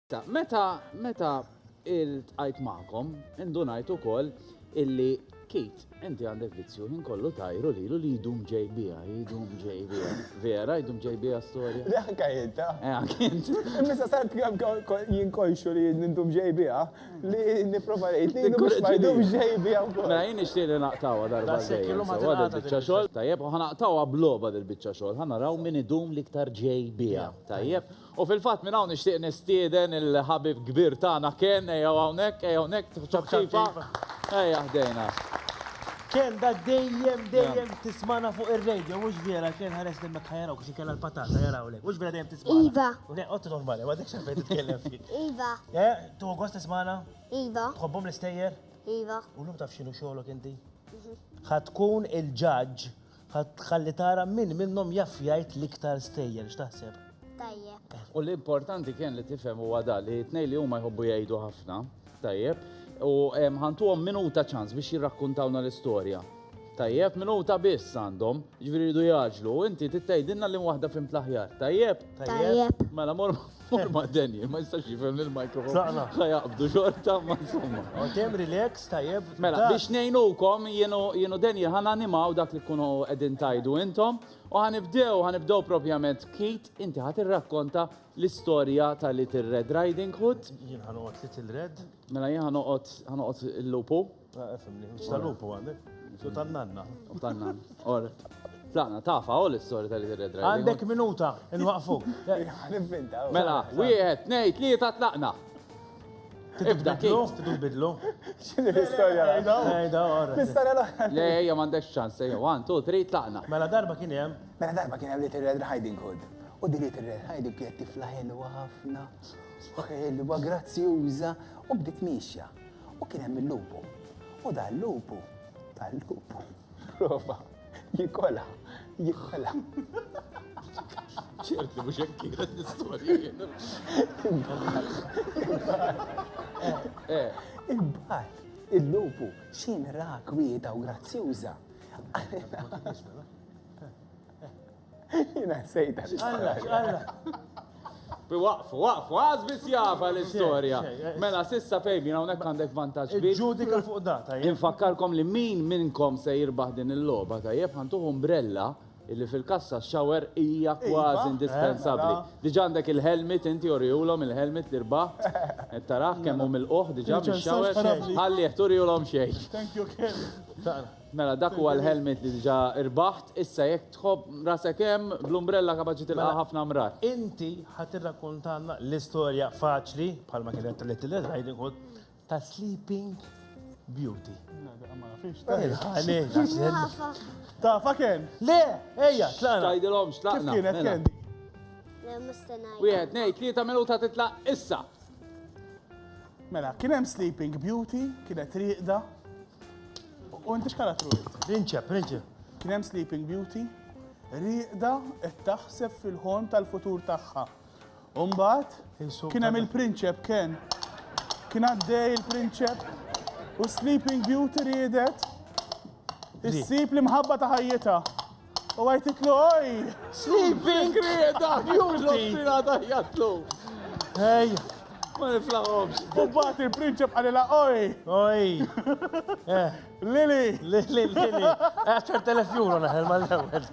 Meta il-tqajt magħkom, indunajt ukoll illi Kate, inti għandek vizzju ħin kollu tajru lilu li jdum ġej biha. Vera, jdum ġej biha storja? Le anka jinta. Kint. Misa sart jinkolxu li nindum ġej biha, li niprofa li mux ma jdum ġej biha u Mela jien nixtieq li naqtawa darba biċċa xogħol. Tajjeb, u ħanaqtawa bloba dil-biċċa xogħol. Ħanaraw min idum l-iktar ġej biha. Tajjeb. U fil-fatt minn hawn nixtieq nistieden il-ħabib kbir tagħna Ken ejja hawnhekk ċabċifa. Ejja ħdejna. Ken da dejjem tismana fuq ir-radio, mhux vera Ken ħares limmek ħajaraw kux ikella l-patata jaraw lek. Mhux vera dejjem tismana. Iva. Qottu normali, ma dekx fejn titkellem fik. Iva. Tu gost tismana? Iva. Tħobbhom l-istejjer? Iva. U llum taf x'inhu xogħolok inti? Ħatkun il-ġaġġ ħalli tara min minnhom jaf jgħid l-iktar stejjer, x'taħseb? Tajjeb. U l-importanti kien li tifhem huwa da li t-tnejn li huma jħobbu jgħidu ħafna, tajjeb, u ħantuhom minuta ċans biex jirrakkuntawna l-istorja. Tajjeb, minuta biss għandhom, ġifieri jridu jaġlu, u inti tittejdilna li waħda fimt l-aħjar. Tajjeb? Tajjeb. Mela mor ma' Daniel, ma jistax jifhem lill-mikrofon. Tlaqna. Ħajaqbdu xorta ma' insomma. Tem relax, tajjeb. Mela, biex ngħinukom jienu Daniel ħananimaw dak li tkunu qegħdin tajdu intom u ħanibdew propjament Kate, inti ħadd irrakkonta l-istorja ta' Little Red Riding Hood. Jien ħanoqgħod Little Red. Mela jien ħanoqgħod il-lupu. Efhimni, mhux tal-lupu għandek. Su tan-nanna. U tannan. Or, tlaqna tafa u l-istorja ta' Little Red Riding Hood. Għandek minuta, nwaqfu. Nivvinta. Mela, wieħed, tnejn, tlieta tlaqna. Ibda Kate. Tidu bidlu. X'inhi l-istorja? Ejda, orra. L-istorja l-oħra. Le, hija m'għandekx ċans, ejja, 1, 2, 3, tlaqna. Mela darba kien hemm. Mela darba kien hemm Little Red Riding Hood. U di Little Red Riding kienet tifla ħelwa ħafna, ħelwa grazzjuża u bdiet mixja. U kien hemm il-lupu. U dal-lupu, prova, jikola. ċerti mhux hekk kienet l-istorja. Il-bar, il-lupu, xin rakwieta u grazzjuża. Jina sejta l-istorja. Waqfu, għazbis jafa l-istorja. Mela, sissa Fabian, hawnhekk għandek vantaġġ kbir. Ġudika fuq data. Infakkarkom li min minnkom se jirbaħ din il-logħba tajjeb ħantuħu umbrella illi fil-kassa x-shower hija kważi indispensabbli. Diġà għandek il-helmet inti orjulhom il-helmet li rbaħt. Qed taraħ kemm hu mill-qoħ diġà mix-shower ħalli jeħturjulhom xejn. Thank you, Ken. Mela dak huwa l-helmet li diġà irbaħt, issa jekk tħobb rasek hemm bl-umbrella kapaċi tilqa' ħafna mrar. Inti ħatirrakkontanna l-istorja faċli bħalma kienet ta' Little Red Riding Hood ta' Sleeping Beauty. Tafa Ken? Le, ejja, tlaqna. Tajdilhomx Kif tlaqna. kienet mela. Kendi? Le mustanaj. Wieħed, nej, 3 minuta titlaq issa. Mela, kien hemm Sleeping Beauty, kienet riqda. U inti x'karat ruħit? Prinċep. Kien hemm Sleeping Beauty, riqda qed taħseb fil-ħolm tal-futur tagħha. U mbagħad kien hemm il-prinċep Ken. Kien għaddej il-prinċep u Sleeping Beauty riedet issib li mħabba ta' ħajjita. U għajtitlu oj! Sleeping rieda, Beauty. jatlu. Ej, Ma niflaqhomx. U mbagħad il-prinċep għalila oj! oj. Lili! Lili. 10,000 euro naħel mal-ewwel.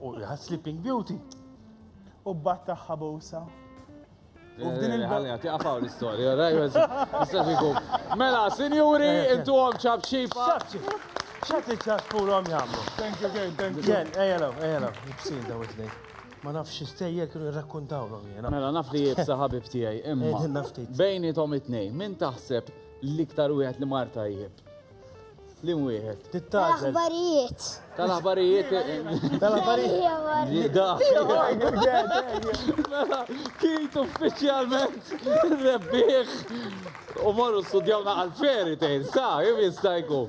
U ħad Sleeping Beauty. U battaħħa busa. U f'din Ħalli għati għafaw l-istoria, rajwez, nistafikum. Mela, sinjuri, intu għom ċabċifa. Xati ċaspulhom jagħmlu. Thank you, Ken, thank you. Jen, ejjelaw. Ibsin daw it-tnejn. Ma nafx istejjer kienu jirrakkuntawlhom jiena. Mela, naf li jibsa ħabib tiegħi, imma Ejn naftit. bejnietom it-tnejn, min taħseb l-iktar wieħed li mar tajjeb? Lim wieħed? Tittaġel. Aħbarijiet. Tal-aħbarijiet. Tal-affarijiet. Mela, Kate uffiċjalment rebbieħ u morru studjawna għal-fairy tales, sa' jim jista' jkun.